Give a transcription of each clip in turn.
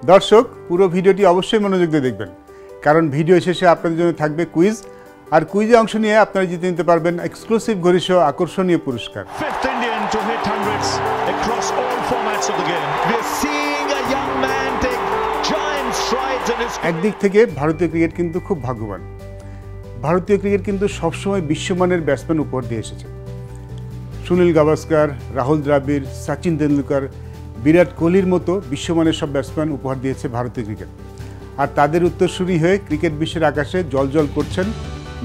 দর্শক পুরো ভিডিওটি অবশ্যই মনোযোগ দিয়ে দেখবেন, কারণ ভিডিও শেষে আপনাদের জন্য থাকবে কুইজ, আর কুইজে অংশ নিয়ে আপনারা জিতে নিতে পারবেন এক্সক্লুসিভ ঘড়ি সহ আকর্ষণীয় পুরস্কার। Fifth Indian to hit hundreds across all formats of the game. We are seeing a young man take giant strides in his. একদিক থেকে ভারতীয় ক্রিকেট কিন্তু খুব ভাগ্যবান। ভারতীয় ক্রিকেট কিন্তু সবসময় বিশ্বমানের ব্যাটসম্যান উপহার দিয়ে এসেছে। সুনীল গাভাস্কার, রাহুল দ্রাবিড়, সচিন তেন্ডুলকর, বিরাট কোহলির মতো বিশ্বমানের সব ব্যাটসম্যান উপহার দিয়েছে ভারতীয় ক্রিকেট। আর তাদের উত্তরসূরি হয়ে ক্রিকেট বিশ্বের আকাশে জ্বলজ্বল করছেন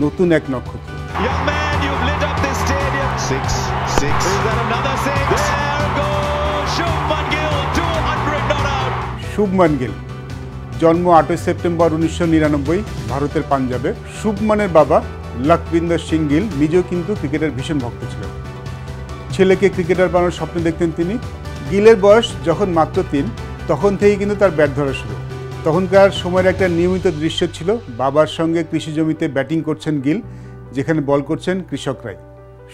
নতুন এক নক্ষত্র। Young man, you've lit up this stadium. Six. Is that another six? There goes Shubman Gill, 200 not out. Shubman Gill জন্ম 8 সেপ্টেম্বর 1999 ভারতের পাঞ্জাবে। শুভমানের বাবা লখবিন্দর সিং গিল নিজেও কিন্তু ক্রিকেটের ভীষণ ভক্ত ছিলেন। ছেলেকে ক্রিকেটার বানানোর স্বপ্ন দেখতেন তিনি। গিলের বয়স যখন মাত্র 3, তখন থেকেই কিন্তু তার ব্যাট ধরা শুরু। তখনকার সময়ের একটা নিয়মিত দৃশ্য ছিল, বাবার সঙ্গে কৃষি জমিতে ব্যাটিং করছেন গিল, যেখানে বল করছেন কৃষকরাই।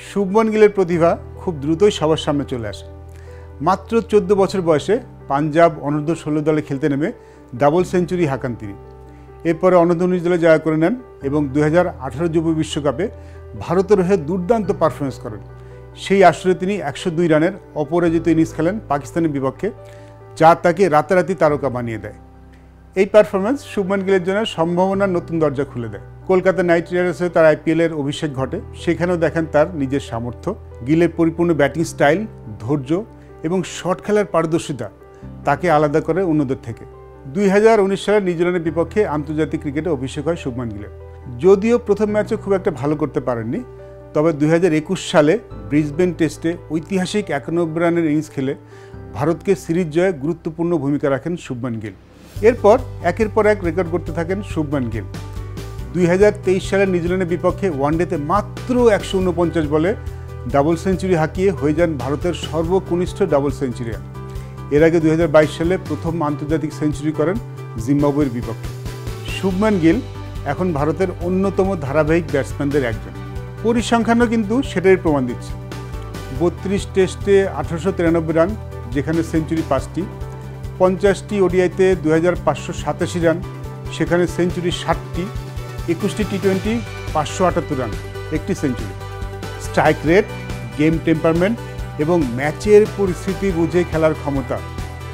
শুভমান গিলের প্রতিভা খুব দ্রুতই সবার সামনে চলে আসে। মাত্র 14 বছর বয়সে পাঞ্জাব অনূর্ধ্ব 16 দলে খেলতে নেমে ডাবল সেঞ্চুরি হাঁকান তিনি। এরপরে অনূর্ধ্ব 19 দলে জয় করে নেন এবং 2018 যুব বিশ্বকাপে ভারতের হয়ে দুর্দান্ত পারফরমেন্স করেন। সেই আসরে তিনি 102 রানের অপরাজিত ইনিংস খেলেন পাকিস্তানের বিপক্ষে, যা তাকে রাতারাতি তারকা বানিয়ে দেয়। এই পারফরমেন্স শুভমান গিলের জন্য সম্ভাবনার নতুন দরজা খুলে দেয়। কলকাতা নাইট রাইডার্সে তার আইপিএলের অভিষেক ঘটে, সেখানেও দেখেন তার নিজের সামর্থ্য। গিলের পরিপূর্ণ ব্যাটিং স্টাইল, ধৈর্য এবং শট খেলার পারদর্শিতা তাকে আলাদা করে অন্যদের থেকে। 2019 সালে নিউজিল্যান্ডের বিপক্ষে আন্তর্জাতিক ক্রিকেটে অভিষেক হয় শুভমান গিলের। যদিও প্রথম ম্যাচে খুব একটা ভালো করতে পারেননি, তবে 2021 সালে ব্রিসবেন টেস্টে ঐতিহাসিক 91 রানের ইনিংস খেলে ভারতকে সিরিজ জয়ে গুরুত্বপূর্ণ ভূমিকা রাখেন শুভমান গিল। এরপর একের পর এক রেকর্ড করতে থাকেন শুভমান গিল। 2023 সালে নিউজিল্যান্ডের বিপক্ষে ওয়ানডেতে মাত্র 149 বলে ডাবল সেঞ্চুরি হাঁকিয়ে হয়ে যান ভারতের সর্বকনিষ্ঠ ডাবল সেঞ্চুরিয়ান। এর আগে 2022 সালে প্রথম আন্তর্জাতিক সেঞ্চুরি করেন জিম্বাবুয়ের বিপক্ষে। শুভমান গিল এখন ভারতের অন্যতম ধারাবাহিক ব্যাটসম্যানদের একজন। পরিসংখ্যানও কিন্তু সেটাই প্রমাণ দিচ্ছে। 32 টেস্টে 1893 রান, যেখানে সেঞ্চুরি 5টি। 50টি ওডিআইতে 2587 রান, সেখানে সেঞ্চুরি 60টি। 21টি টি20 578 রান, একটি century. Strike rate, game temperament এবং ম্যাচের পরিস্থিতি বুঝে খেলার ক্ষমতা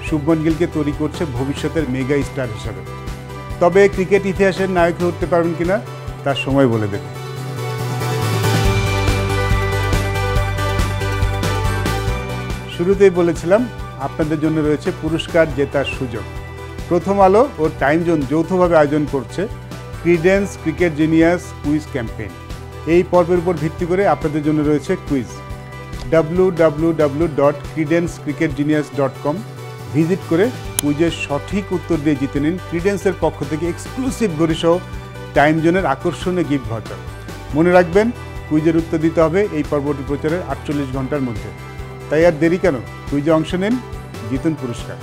শুভমান গিলকে তৈরি করছে ভবিষ্যতের মেগা স্টার হিসাবে। তবে ক্রিকেট ইতিহাসের নায়ক হয়ে উঠতে পারবেন কিনা তার সময় বলে দেবে। শুরুতেই বলেছিলাম আপনাদের জন্য রয়েছে পুরস্কার জেতার সুযোগ। প্রথম আলো ও টাইম জোন যৌথভাবে আয়োজন করছে ক্রিডেন্স ক্রিকেট জিনিয়াস কুইজ ক্যাম্পেইন। এই পর্বের উপর ভিত্তি করে আপনাদের জন্য রয়েছে কুইজ। www.credenscricketgenius.com ভিজিট করে কুইজের সঠিক উত্তর দিয়ে জিতে নিন ক্রিডেন্সের পক্ষ থেকে এক্সক্লুসিভ ঘড়ি সহ টাইম জোনের আকর্ষণীয় গিফট ভাউচার। মনে রাখবেন, কুইজের উত্তর দিতে হবে এই পর্বটি প্রচারের 48 ঘন্টার মধ্যে। তাই আর দেরি কেন, কুইজে অংশ নিন, জিতুন পুরস্কার।